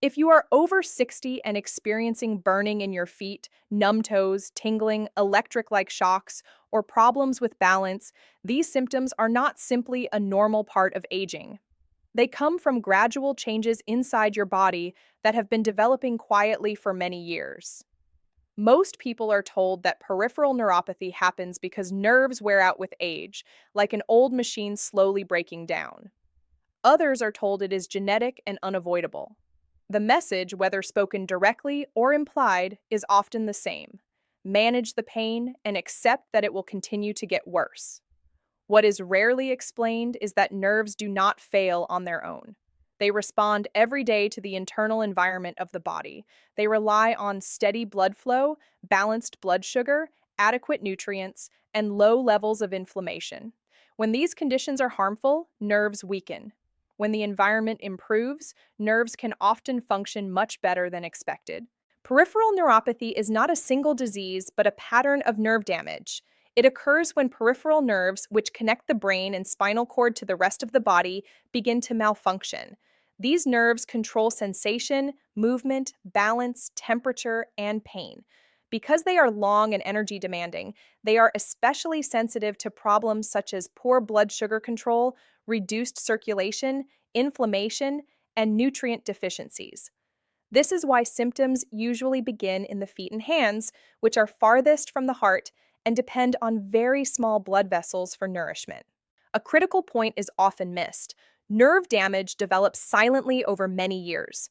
If you are over 60 and experiencing burning in your feet, numb toes, tingling, electric like shocks, or problems with balance, these symptoms are not simply a normal part of aging. They come from gradual changes inside your body that have been developing quietly for many years. Most people are told that peripheral neuropathy happens because nerves wear out with age, like an old machine slowly breaking down. Others are told it is genetic and unavoidable. The message, whether spoken directly or implied, is often the same: manage the pain and accept that it will continue to get worse. What is rarely explained is that nerves do not fail on their own. They respond every day to the internal environment of the body. They rely on steady blood flow, balanced blood sugar, adequate nutrients, and low levels of inflammation. When these conditions are harmful, nerves weaken. When the environment improves, nerves can often function much better than expected. Peripheral neuropathy is not a single disease, but a pattern of nerve damage. It occurs when peripheral nerves, which connect the brain and spinal cord to the rest of the body, begin to malfunction. These nerves control sensation, movement, balance, temperature, and pain. Because they are long and energy demanding, they are especially sensitive to problems such as poor blood sugar control, reduced circulation, inflammation, and nutrient deficiencies. This is why symptoms usually begin in the feet and hands, which are farthest from the heart and depend on very small blood vessels for nourishment. A critical point is often missed. Nerve damage develops silently over many years.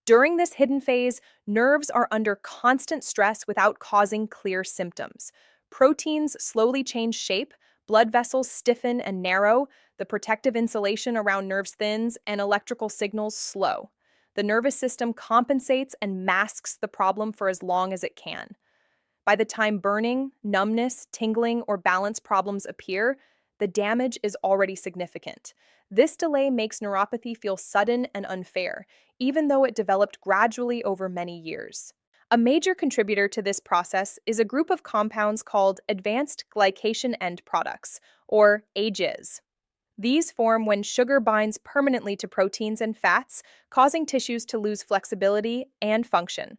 During this hidden phase, nerves are under constant stress without causing clear symptoms. Proteins slowly change shape, blood vessels stiffen and narrow, the protective insulation around nerves thins, and electrical signals slow. The nervous system compensates and masks the problem for as long as it can. By the time burning, numbness, tingling, or balance problems appear, the damage is already significant. This delay makes neuropathy feel sudden and unfair, even though it developed gradually over many years. A major contributor to this process is a group of compounds called advanced glycation end products, or AGEs. These form when sugar binds permanently to proteins and fats, causing tissues to lose flexibility and function.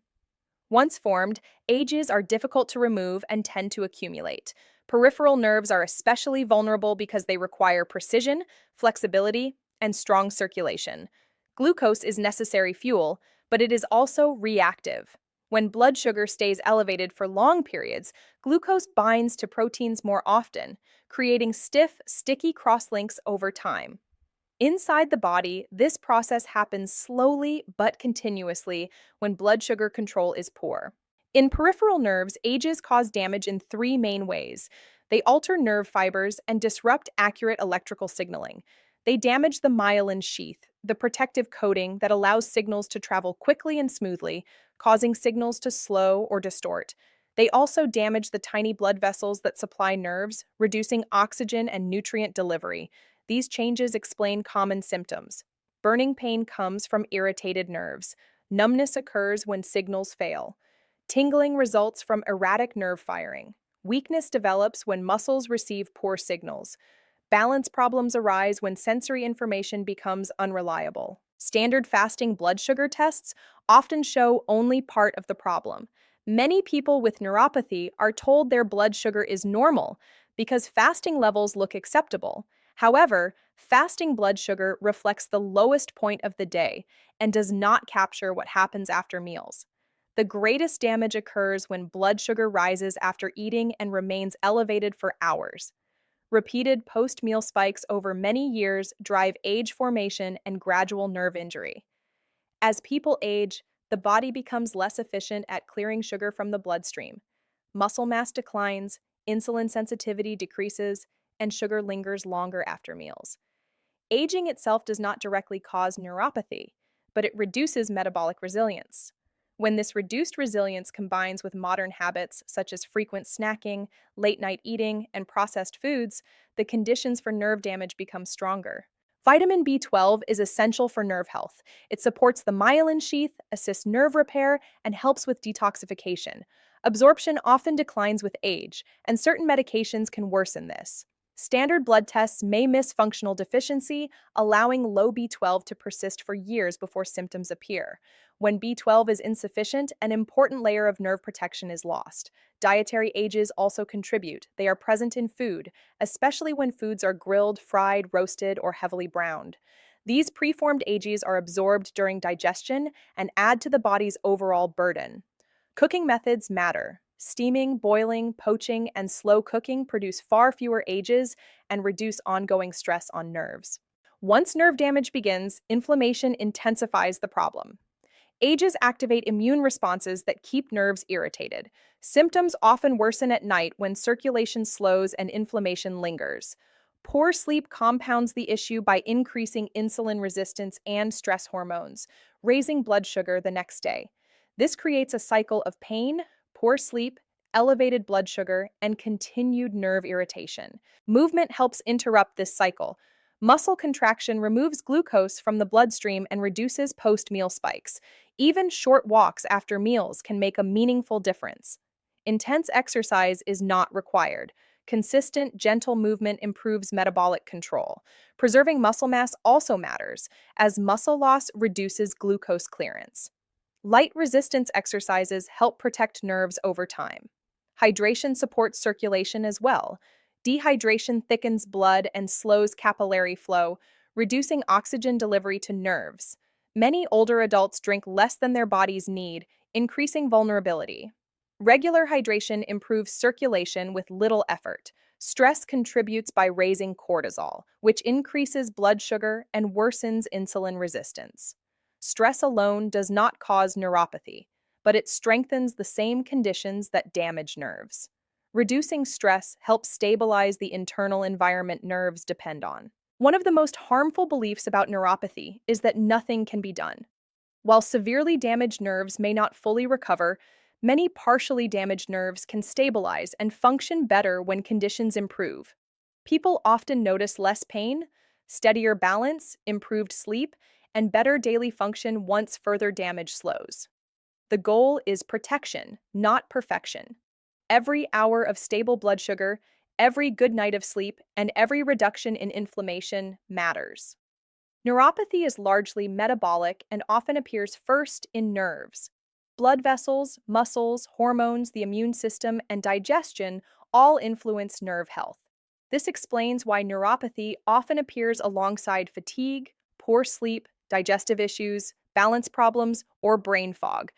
Once formed, AGEs are difficult to remove and tend to accumulate. Peripheral nerves are especially vulnerable because they require precision, flexibility, and strong circulation. Glucose is necessary fuel, but it is also reactive. When blood sugar stays elevated for long periods, glucose binds to proteins more often, creating stiff, sticky crosslinks over time. Inside the body, this process happens slowly but continuously when blood sugar control is poor. In peripheral nerves, AGEs cause damage in three main ways. They alter nerve fibers and disrupt accurate electrical signaling. They damage the myelin sheath, the protective coating that allows signals to travel quickly and smoothly, causing signals to slow or distort. They also damage the tiny blood vessels that supply nerves, reducing oxygen and nutrient delivery. These changes explain common symptoms. Burning pain comes from irritated nerves. Numbness occurs when signals fail. Tingling results from erratic nerve firing. Weakness develops when muscles receive poor signals. Balance problems arise when sensory information becomes unreliable. Standard fasting blood sugar tests often show only part of the problem. Many people with neuropathy are told their blood sugar is normal because fasting levels look acceptable. However, fasting blood sugar reflects the lowest point of the day and does not capture what happens after meals. The greatest damage occurs when blood sugar rises after eating and remains elevated for hours. Repeated post-meal spikes over many years drive age formation and gradual nerve injury. As people age, the body becomes less efficient at clearing sugar from the bloodstream. Muscle mass declines, insulin sensitivity decreases, and sugar lingers longer after meals. Aging itself does not directly cause neuropathy, but it reduces metabolic resilience. When this reduced resilience combines with modern habits such as frequent snacking, late-night eating, and processed foods, the conditions for nerve damage become stronger. Vitamin B12 is essential for nerve health. It supports the myelin sheath, assists nerve repair, and helps with detoxification. Absorption often declines with age, and certain medications can worsen this. Standard blood tests may miss functional deficiency, allowing low B12 to persist for years before symptoms appear. When B12 is insufficient, an important layer of nerve protection is lost. Dietary ages also contribute. They are present in food, especially when foods are grilled, fried, roasted, or heavily browned. These preformed ages are absorbed during digestion and add to the body's overall burden. Cooking methods matter. Steaming, boiling, poaching, and slow cooking produce far fewer ages and reduce ongoing stress on nerves. Once nerve damage begins, inflammation intensifies the problem. Ages activate immune responses that keep nerves irritated. Symptoms often worsen at night when circulation slows and inflammation lingers. Poor sleep compounds the issue by increasing insulin resistance and stress hormones, raising blood sugar the next day. This creates a cycle of pain, poor sleep, elevated blood sugar, and continued nerve irritation. Movement helps interrupt this cycle. Muscle contraction removes glucose from the bloodstream and reduces post meal spikes. Even short walks after meals can make a meaningful difference. Intense exercise is not required. Consistent, gentle movement improves metabolic control. Preserving muscle mass also matters, as muscle loss reduces glucose clearance. Light resistance exercises help protect nerves over time. Hydration supports circulation as well. Dehydration thickens blood and slows capillary flow, reducing oxygen delivery to nerves. Many older adults drink less than their bodies need, increasing vulnerability. Regular hydration improves circulation with little effort. Stress contributes by raising cortisol, which increases blood sugar and worsens insulin resistance. Stress alone does not cause neuropathy, but it strengthens the same conditions that damage nerves. Reducing stress helps stabilize the internal environment nerves depend on. One of the most harmful beliefs about neuropathy is that nothing can be done. While severely damaged nerves may not fully recover, many partially damaged nerves can stabilize and function better when conditions improve. People often notice less pain, steadier balance, improved sleep, and better daily function once further damage slows. The goal is protection, not perfection. Every hour of stable blood sugar, every good night of sleep, and every reduction in inflammation matters. Neuropathy is largely metabolic and often appears first in nerves. Blood vessels, muscles, hormones, the immune system, and digestion all influence nerve health. This explains why neuropathy often appears alongside fatigue, poor sleep, digestive issues, balance problems, or brain fog.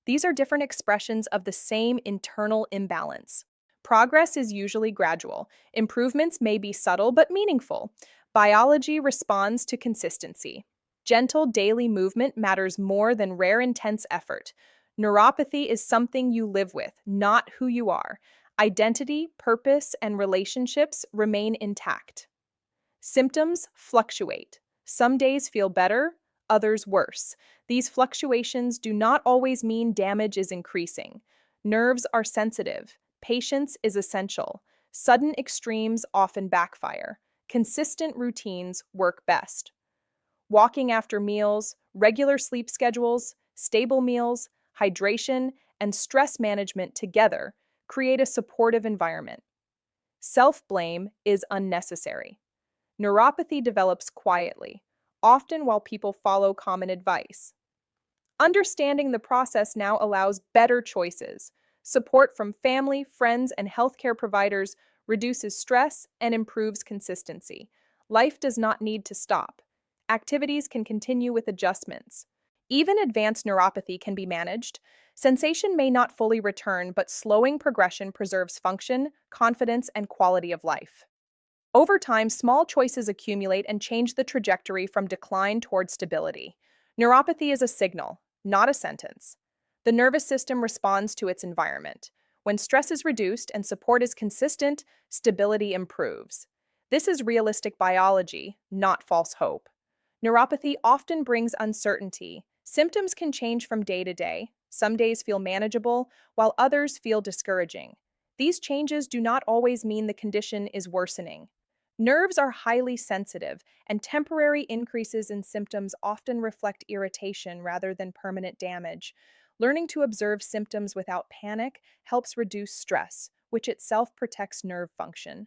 These are different expressions of the same internal imbalance. Progress is usually gradual. Improvements may be subtle but meaningful. Biology responds to consistency. Gentle daily movement matters more than rare intense effort. Neuropathy is something you live with, not who you are. Identity, purpose, and relationships remain intact. Symptoms fluctuate. Some days feel better, others worse. These fluctuations do not always mean damage is increasing. Nerves are sensitive. Patience is essential. Sudden extremes often backfire. Consistent routines work best. Walking after meals, regular sleep schedules, stable meals, hydration, and stress management together create a supportive environment. Self-blame is unnecessary. Neuropathy develops quietly, often while people follow common advice. Understanding the process now allows better choices. Support from family, friends, and healthcare providers reduces stress and improves consistency. Life does not need to stop. Activities can continue with adjustments. Even advanced neuropathy can be managed. Sensation may not fully return, but slowing progression preserves function, confidence, and quality of life. Over time, small choices accumulate and change the trajectory from decline toward stability. Neuropathy is a signal, not a sentence. The nervous system responds to its environment. When stress is reduced and support is consistent, stability improves. This is realistic biology, not false hope. Neuropathy often brings uncertainty. Symptoms can change from day to day. Some days feel manageable, while others feel discouraging. These changes do not always mean the condition is worsening. Nerves are highly sensitive, and temporary increases in symptoms often reflect irritation rather than permanent damage. Learning to observe symptoms without panic helps reduce stress, which itself protects nerve function.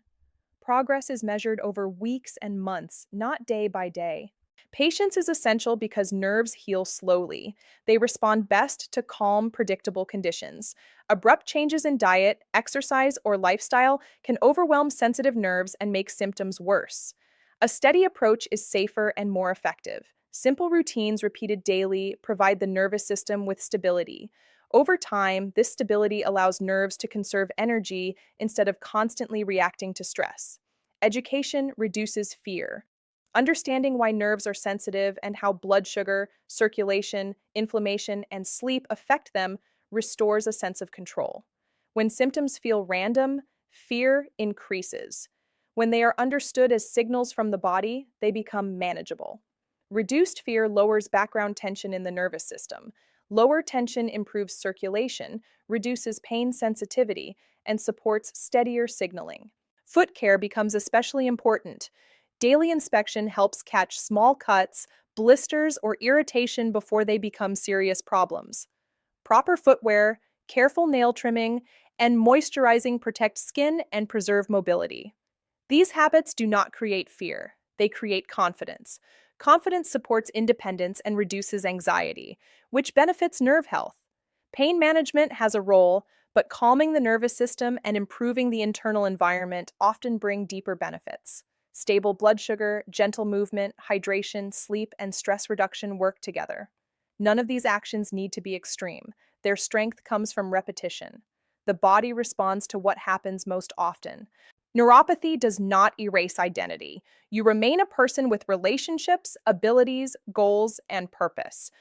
progress is measured over weeks and months, not day by day. Patience is essential because nerves heal slowly. They respond best to calm, predictable conditions. Abrupt changes in diet, exercise, or lifestyle can overwhelm sensitive nerves and make symptoms worse. A steady approach is safer and more effective. Simple routines repeated daily provide the nervous system with stability. Over time, this stability allows nerves to conserve energy instead of constantly reacting to stress. Education reduces fear. Understanding why nerves are sensitive and how blood sugar, circulation, inflammation, and sleep affect them restores a sense of control. When symptoms feel random, fear increases. When they are understood as signals from the body, they become manageable. Reduced fear lowers background tension in the nervous system. Lower tension improves circulation, reduces pain sensitivity, and supports steadier signaling. Foot care becomes especially important. Daily inspection helps catch small cuts, blisters, or irritation before they become serious problems. Proper footwear, careful nail trimming, and moisturizing protect skin and preserve mobility. These habits do not create fear, they create confidence. Confidence supports independence and reduces anxiety, which benefits nerve health. Pain management has a role, but calming the nervous system and improving the internal environment often bring deeper benefits. Stable blood sugar, gentle movement, hydration, sleep, and stress reduction work together. None of these actions need to be extreme. Their strength comes from repetition. The body responds to what happens most often. Neuropathy does not erase identity. You remain a person with relationships, abilities, goals, and purpose.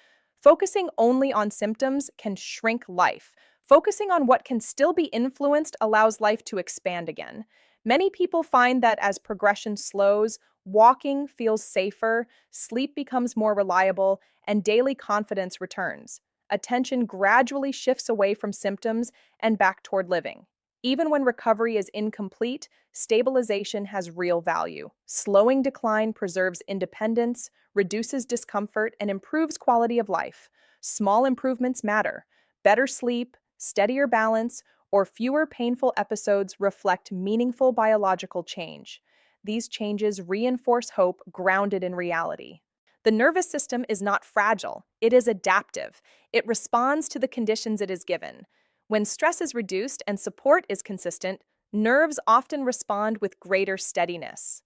Focusing only on symptoms can shrink life. Focusing on what can still be influenced allows life to expand again. Many people find that as progression slows, walking feels safer, sleep becomes more reliable, and daily confidence returns. Attention gradually shifts away from symptoms and back toward living. Even when recovery is incomplete, stabilization has real value. Slowing decline preserves independence, reduces discomfort, and improves quality of life. Small improvements matter. Better sleep, steadier balance, or fewer painful episodes reflect meaningful biological change. These changes reinforce hope grounded in reality. The nervous system is not fragile, it is adaptive. It responds to the conditions it is given. When stress is reduced and support is consistent, nerves often respond with greater steadiness.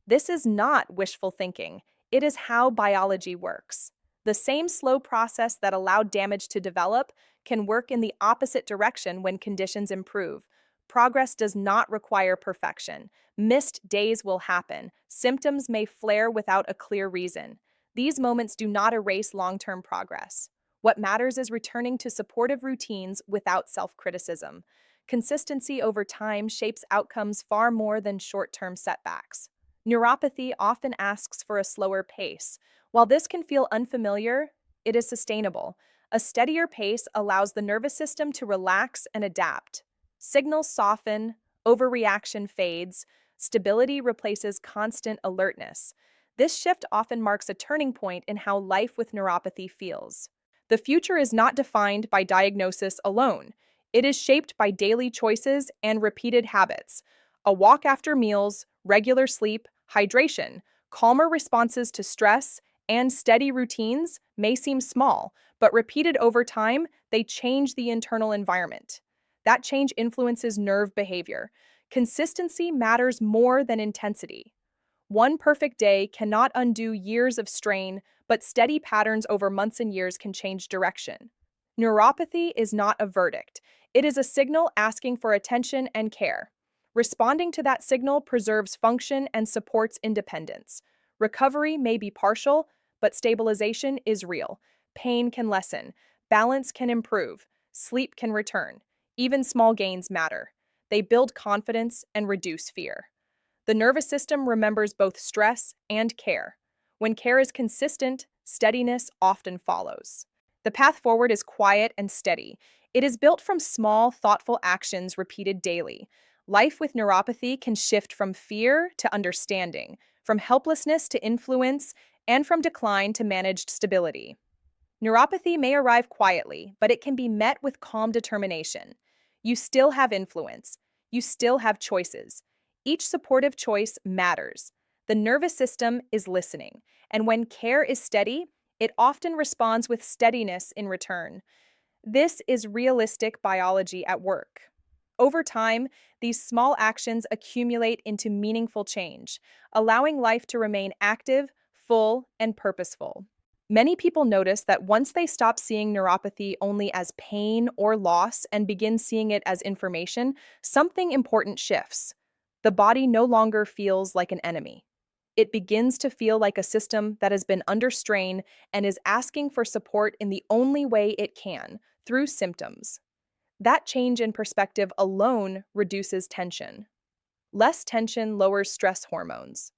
This is not wishful thinking, it is how biology works. The same slow process that allowed damage to develop can work in the opposite direction when conditions improve. Progress does not require perfection. Missed days will happen. Symptoms may flare without a clear reason. These moments do not erase long-term progress. What matters is returning to supportive routines without self-criticism. Consistency over time shapes outcomes far more than short-term setbacks. Neuropathy often asks for a slower pace. While this can feel unfamiliar, it is sustainable. A steadier pace allows the nervous system to relax and adapt. Signals soften, overreaction fades, stability replaces constant alertness. This shift often marks a turning point in how life with neuropathy feels. The future is not defined by diagnosis alone. It is shaped by daily choices and repeated habits. A walk after meals, regular sleep, hydration, calmer responses to stress, and steady routines may seem small, but repeated over time, they change the internal environment. That change influences nerve behavior. Consistency matters more than intensity. One perfect day cannot undo years of strain, but steady patterns over months and years can change direction. Neuropathy is not a verdict. It is a signal asking for attention and care. Responding to that signal preserves function and supports independence. Recovery may be partial, but stabilization is real. Pain can lessen, balance can improve, sleep can return. Even small gains matter. They build confidence and reduce fear. The nervous system remembers both stress and care. When care is consistent, steadiness often follows. The path forward is quiet and steady. It is built from small, thoughtful actions repeated daily. Life with neuropathy can shift from fear to understanding, from helplessness to influence, and from decline to managed stability. Neuropathy may arrive quietly, but it can be met with calm determination. You still have influence. You still have choices. Each supportive choice matters. The nervous system is listening, and when care is steady, it often responds with steadiness in return. This is realistic biology at work. Over time, these small actions accumulate into meaningful change, allowing life to remain active, full, and purposeful. Many people notice that once they stop seeing neuropathy only as pain or loss and begin seeing it as information, something important shifts. The body no longer feels like an enemy. It begins to feel like a system that has been under strain and is asking for support in the only way it can, through symptoms. That change in perspective alone reduces tension. Less tension lowers stress hormones.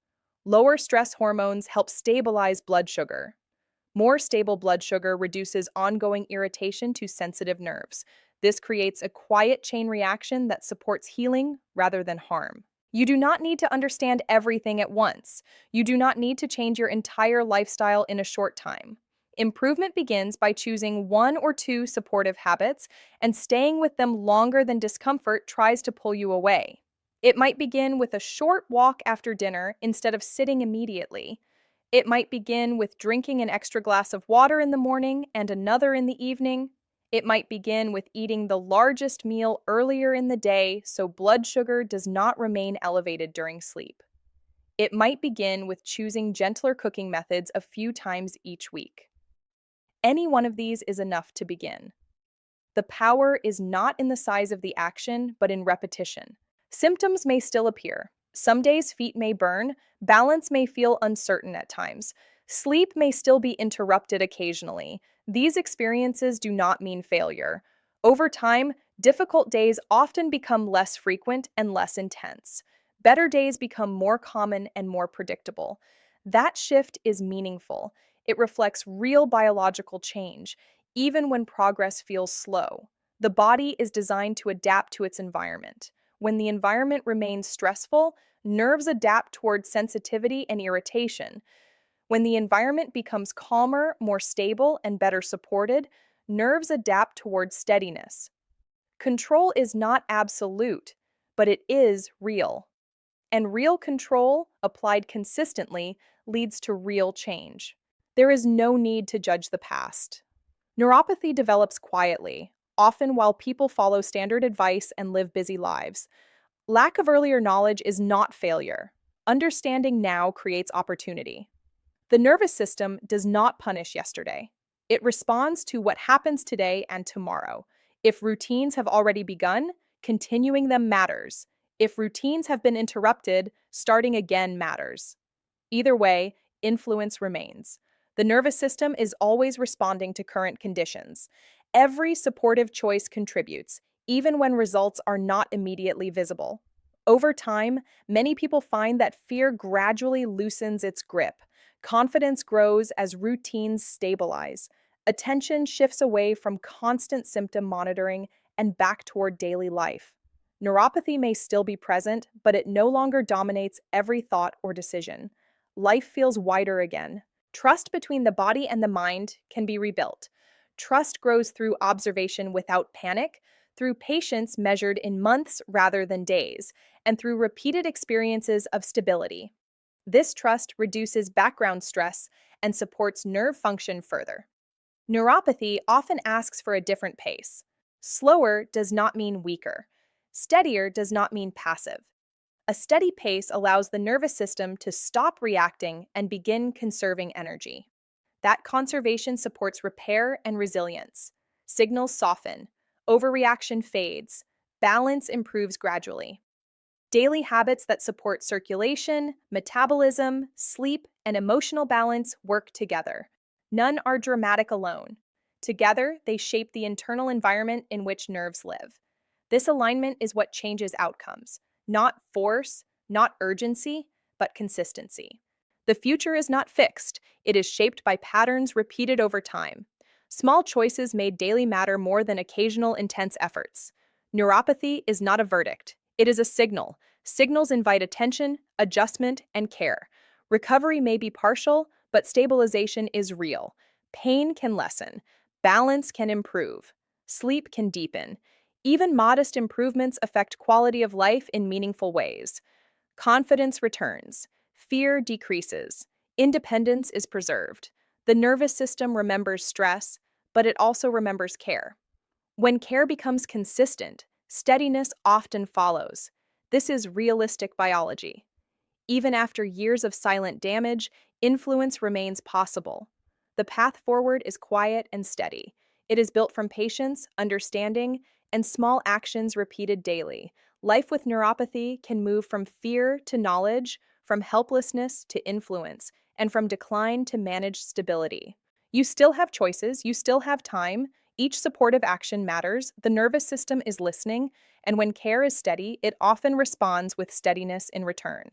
Lower stress hormones help stabilize blood sugar. More stable blood sugar reduces ongoing irritation to sensitive nerves. This creates a quiet chain reaction that supports healing rather than harm. You do not need to understand everything at once. You do not need to change your entire lifestyle in a short time. Improvement begins by choosing one or two supportive habits and staying with them longer than discomfort tries to pull you away. It might begin with a short walk after dinner instead of sitting immediately. It might begin with drinking an extra glass of water in the morning and another in the evening. It might begin with eating the largest meal earlier in the day so blood sugar does not remain elevated during sleep. It might begin with choosing gentler cooking methods a few times each week. Any one of these is enough to begin. The power is not in the size of the action, but in repetition. Symptoms may still appear. Some days feet may burn, balance may feel uncertain at times, sleep may still be interrupted occasionally. These experiences do not mean failure. Over time, difficult days often become less frequent and less intense. Better days become more common and more predictable. That shift is meaningful. It reflects real biological change, even when progress feels slow. The body is designed to adapt to its environment. When the environment remains stressful, nerves adapt towards sensitivity and irritation. When the environment becomes calmer, more stable, and better supported, nerves adapt towards steadiness. Control is not absolute, but it is real. And real control, applied consistently, leads to real change. There is no need to judge the past. Neuropathy develops quietly, often while people follow standard advice and live busy lives. Lack of earlier knowledge is not failure. Understanding now creates opportunity. The nervous system does not punish yesterday. It responds to what happens today and tomorrow. If routines have already begun, continuing them matters. If routines have been interrupted, starting again matters. Either way, influence remains. The nervous system is always responding to current conditions. Every supportive choice contributes, even when results are not immediately visible. Over time, many people find that fear gradually loosens its grip. Confidence grows as routines stabilize. Attention shifts away from constant symptom monitoring and back toward daily life. Neuropathy may still be present, but it no longer dominates every thought or decision. Life feels wider again. Trust between the body and the mind can be rebuilt. Trust grows through observation without panic, through patience measured in months rather than days, and through repeated experiences of stability. This trust reduces background stress and supports nerve function further. Neuropathy often asks for a different pace. Slower does not mean weaker. Steadier does not mean passive. A steady pace allows the nervous system to stop reacting and begin conserving energy. That conservation supports repair and resilience. Signals soften, overreaction fades, balance improves gradually. Daily habits that support circulation, metabolism, sleep, and emotional balance work together. None are dramatic alone. Together, they shape the internal environment in which nerves live. This alignment is what changes outcomes. Not force, not urgency, but consistency. The future is not fixed, it is shaped by patterns repeated over time. Small choices made daily matter more than occasional intense efforts. Neuropathy is not a verdict, it is a signal. Signals invite attention, adjustment, and care. Recovery may be partial, but stabilization is real. Pain can lessen, balance can improve, sleep can deepen. Even modest improvements affect quality of life in meaningful ways. Confidence returns, fear decreases, independence is preserved. The nervous system remembers stress, but it also remembers care. When care becomes consistent, steadiness often follows. This is realistic biology. Even after years of silent damage, influence remains possible. The path forward is quiet and steady. It is built from patience, understanding, and small actions repeated daily. Life with neuropathy can move from fear to knowledge, from helplessness to influence, and from decline to managed stability. You still have choices, you still have time. Each supportive action matters, the nervous system is listening, and when care is steady, it often responds with steadiness in return.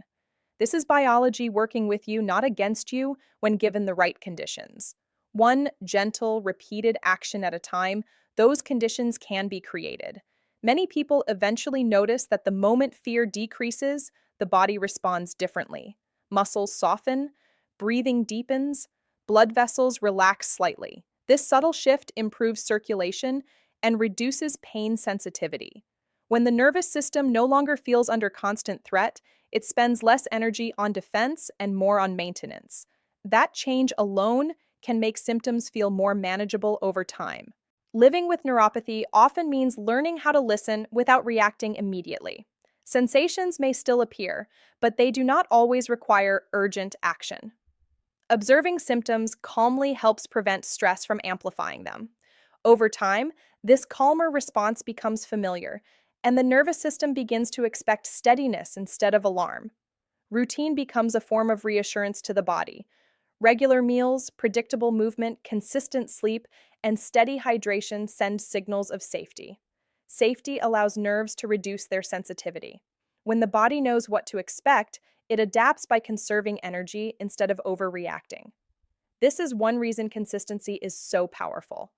This is biology working with you, not against you, when given the right conditions. One gentle, repeated action at a time, those conditions can be created. Many people eventually notice that the moment fear decreases, the body responds differently. Muscles soften, breathing deepens, blood vessels relax slightly. This subtle shift improves circulation and reduces pain sensitivity. When the nervous system no longer feels under constant threat, it spends less energy on defense and more on maintenance. That change alone can make symptoms feel more manageable over time. Living with neuropathy often means learning how to listen without reacting immediately. Sensations may still appear, but they do not always require urgent action. Observing symptoms calmly helps prevent stress from amplifying them. Over time, this calmer response becomes familiar, and the nervous system begins to expect steadiness instead of alarm. Routine becomes a form of reassurance to the body. Regular meals, predictable movement, consistent sleep, and steady hydration send signals of safety. Safety allows nerves to reduce their sensitivity. When the body knows what to expect, it adapts by conserving energy instead of overreacting. This is one reason consistency is so powerful.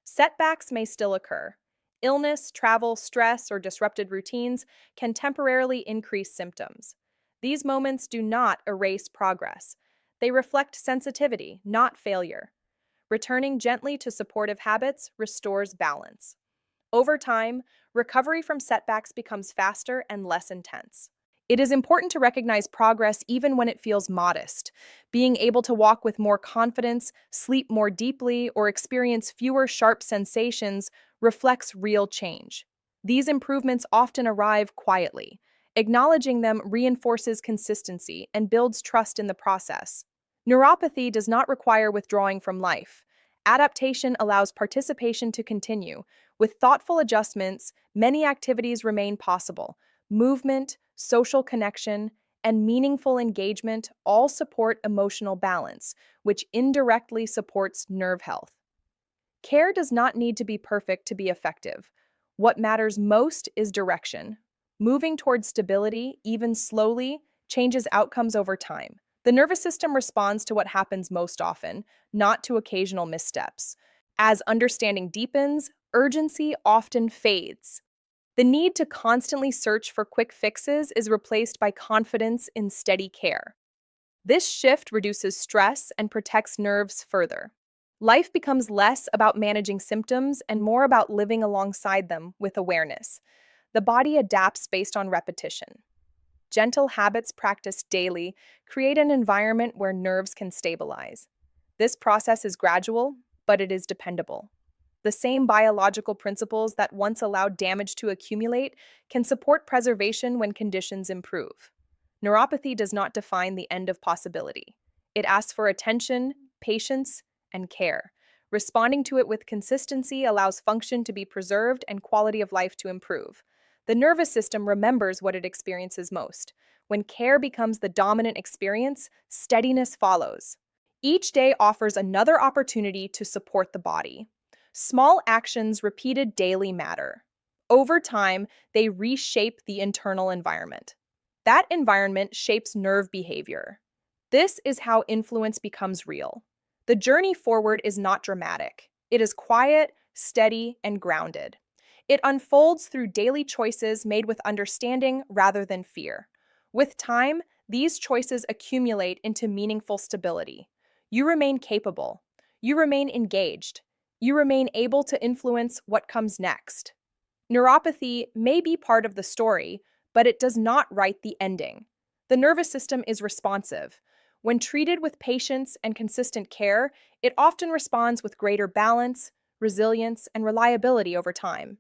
Setbacks may still occur. Illness, travel, stress, or disrupted routines can temporarily increase symptoms. These moments do not erase progress. They reflect sensitivity, not failure. Returning gently to supportive habits restores balance. Over time, recovery from setbacks becomes faster and less intense. It is important to recognize progress even when it feels modest. Being able to walk with more confidence, sleep more deeply, or experience fewer sharp sensations reflects real change. These improvements often arrive quietly. Acknowledging them reinforces consistency and builds trust in the process. Neuropathy does not require withdrawing from life. Adaptation allows participation to continue. With thoughtful adjustments, many activities remain possible. Movement, social connection, and meaningful engagement all support emotional balance, which indirectly supports nerve health. Care does not need to be perfect to be effective. What matters most is direction. Moving towards stability, even slowly, changes outcomes over time. The nervous system responds to what happens most often, not to occasional missteps. As understanding deepens, urgency often fades. The need to constantly search for quick fixes is replaced by confidence in steady care. This shift reduces stress and protects nerves further. Life becomes less about managing symptoms and more about living alongside them with awareness. The body adapts based on repetition. Gentle habits practiced daily create an environment where nerves can stabilize. This process is gradual, but it is dependable. The same biological principles that once allowed damage to accumulate can support preservation when conditions improve. Neuropathy does not define the end of possibility. It asks for attention, patience, and care. Responding to it with consistency allows function to be preserved and quality of life to improve. The nervous system remembers what it experiences most. When care becomes the dominant experience, steadiness follows. Each day offers another opportunity to support the body. Small actions repeated daily matter. Over time, they reshape the internal environment. That environment shapes nerve behavior. This is how influence becomes real. The journey forward is not dramatic. It is quiet, steady, and grounded. It unfolds through daily choices made with understanding rather than fear. With time, these choices accumulate into meaningful stability. You remain capable. You remain engaged. You remain able to influence what comes next. Neuropathy may be part of the story, but it does not write the ending. The nervous system is responsive. When treated with patience and consistent care, it often responds with greater balance, resilience, and reliability over time.